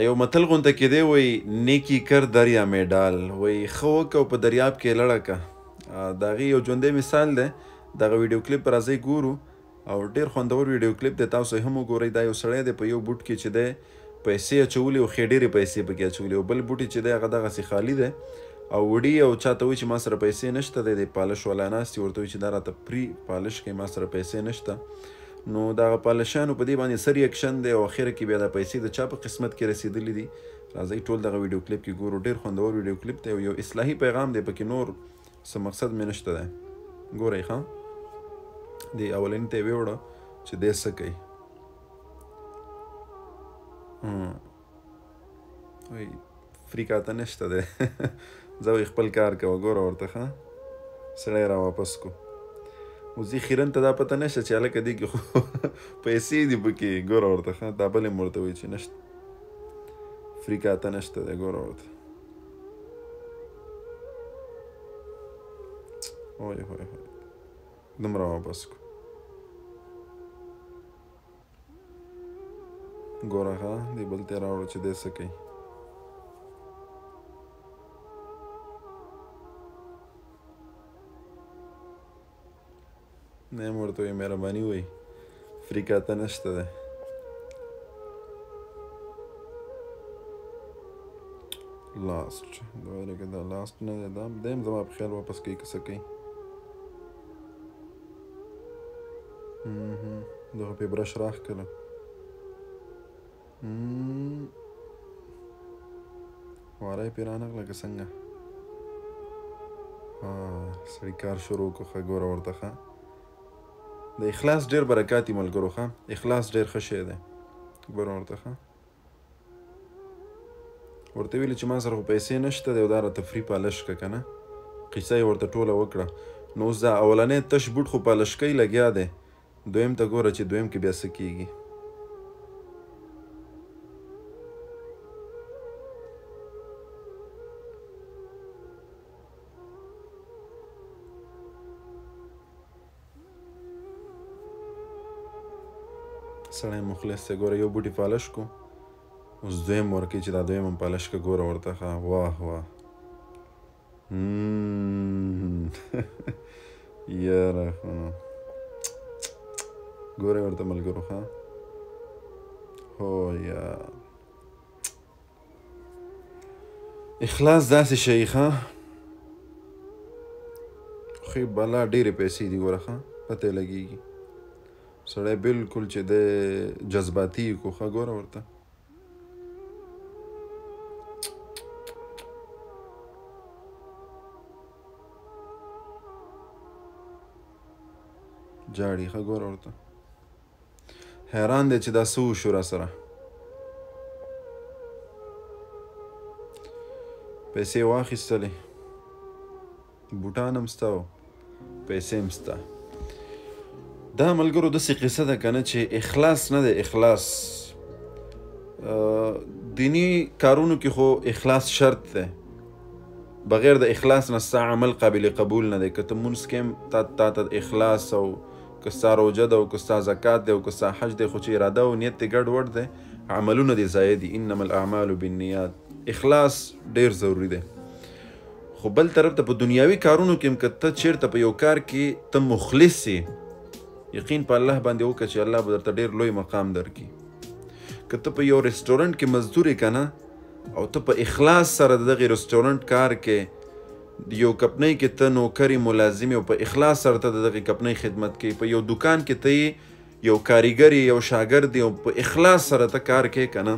یو متل غونډه کې دی وایي نیکي کر دریا مې ډال وایي ښه وکړه او په دریاب کې لړه کړه. د هغې یو ژوندی مثال دی. دغه ویډیو کلیپ به راځئ ګورو او ډېر خوندور ویډیو کلیپ دی، تاسو یې هم وګورئ. دا یو سړی دی په یو بوټ کې چې دی پیسې اچولي او ښې ډېرې پیسې پکې اچولي، او بل بوټي چې دی هغه دغسې خالي دی او وړي او چاته وایي چې ما سره پیسې نشته دی. د پالش والا ناست ورته وایي چې دا راته فري پالش کوي، ما سره پیسې نشته. نو دغه پالشانو په دې باندې څه ریاکشن دی او اخره کې بیا د پیسې د چا په قسمت کې رسېدلي دي. راځئ ټول دغه ویډیو کلیپ کې ګورو. ډېر خوندور ویډیو کلیپ دی او یو اصلاحي پیغام دی، پکې نور څه مقصد مې نشته دی. ګورئ ښه، دې اولني ته یې ویوړه چې دی څه کوي. وایي فري کاته نشته دی زه وایي خپل کار کوه. ګوره ورته ښه سړی را واپس کو. اوس دې خیرن ته دا پته نشته چې هلکه دې کې خو پیسې دي پکې. ګوره ورته ښه دا بل هم ورته وایي چې نشته، فري کاته نشته دی. ګوره ورته وایي وایي دومره واپس کو. ګوره ښه دې بل ته یې راوړه چې دی څه کوي. نه هم ورته وایي مهرباني وایي فري کاته نشته دی. لاست دا ویل که دا لاست نه دی، دا هم زما په خیال واپس کوي که څه کوي. دغه پې برش راښکله. واره یې پې رانغله که څنګه. سړي کار شروع کړو. ښه ګوره ورته ښه د اخلاص ډېر برکات دي ملګرو. ښه اخلاص ډېر ښه شی دی. ګوره ورته ښه ورته ویلي چې ما سره خو پیسې نشته دی او دا راته فري پالش که که نه. قیصه یې ورته ټوله وکړه. نو اوس دا اولنی تش بوټ خو پالش کوي لګیا دی، دویم ته ګوره چې دویم کې بیا څه کېږي. سړی مخلص دی. ګوره یو بوټي پالش کو، اوس دویم ورکوي چې دا دویم هم پالش که. ګوره ورته ښه واه واه یاره خو نو ګورئ ورته ملګرو ښه هو یار اخلاص داسې شی ښه خو بلا ډېرې پیسې دي. ګوره ښه پته یې لګېږي. سړی بلکل چې دی جذباتي کو. ښه ګوره ورته جاړي. ښه ګوره ورته حیران دی چې دا څه وشو را سره. پیسې واخیستلې، بوټان هم ستا و، پیسې هم ستا. دا ملګرو داسې قصه ده که نه چې اخلاص نه دی. اخلاص دینی کارونو کې خو اخلاص شرط دی. بغیر د اخلاص نه ستا عمل قابل قبول نه دی. که ته مونځ کې هم تا ته اخلاص او که ستا روژه ده او که ستا زکات دی او که ستا حج دی، خو چې اراده او نیت دې ګډ وډ دی، عملونه دې ضایع دي. انما الاعمال بالنیات. اخلاص ډېر ضروري دی. خو بل طرف ته په دنیاوي کارونو کې هم که ته چېرته په یو کار کې ته مخلص یې، یقین په الله باندې وکړه چې الله به درته ډېر لوی مقام درکړي. که ته په یو رسټورنټ کې مزدور یې که نه او ته په اخلاص سره د دغې رسټورنټ کار کې یو کپنۍ کې ته نوکري ملازم او په اخلاص سره ته د دغې کپنۍ خدمت کوي، په یو دکان کې ته یو کاریګر یو شاګرد او په اخلاص سره ته کار کوې که نه،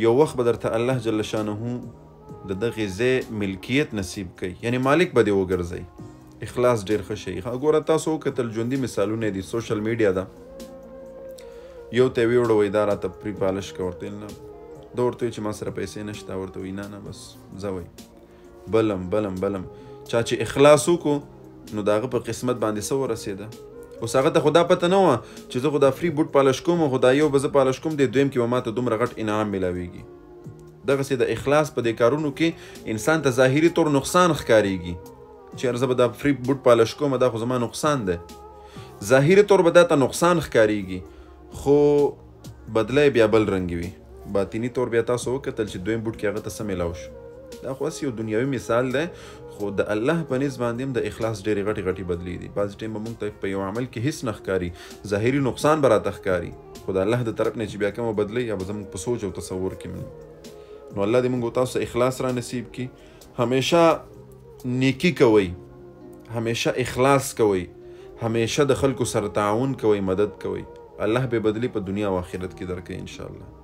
یو وخت به درته الله جل شانه د دغې ځای ملکیت نصیب کوي، یعنی مالک به دې وګرځوي. اخلاص ډېر ښه شی. ګوره تاسو وکتل ژوندي مثالونه دي، سوشل میډیا ده. یو ته یې ویوړه وایي دا راته فري پالش که. ورته ویل نه، ده ورته وایي چې ما سره پیسې نشته. ورته وایي نه بس ځه وایي بلم چا چې اخلاص وکړو نو د هغه په قسمت باندې څه ورسېده. اوس هغه ته خو دا پته نه وه چې زه خو دا فري بوټ پالش کوم خو دا یو به زه پالش کوم دی دویم کې به ماته دومره غټ انعام میلاویږي. دغسې د اخلاص په دې کارونو کې انسان ته ظاهري طور نقصان ښکارېږي چې یار زه به دا فري بوټ پالش کوم دا خو زما نقصان دی. ظاهري طور به دا ته نقصان ښکارېږي خو بدله بیا بل رنګ وي. باطینی طور بیا تاسو وکتل چې دویم بوټ کې هغه ته څه میلاو شو. دا خو هسې یو دنیوي مثال دی، خو د الله په نسبت باندې هم د اخلاص ډېرې غټې غټې بدلې دي. بعضې ټایم به موږ ته په یو عمل کې هېڅ نه ښکاري، ظاهري نقصان به راته ښکاري، خو د الله د طرف نه چې بیا کومه بدلوي یا به زموږ په سوچ او تصور کې نه. نو الله دې موږ تاسو ته اخلاص را نصیب کړي. همیشه نیکي کوئ، همیشه اخلاص کوئ، همیشه د خلکو سره تعاون کوئ، مدد کوئ. الله به بدلی په دنیا او آخرت کې درکوي انشاءالله.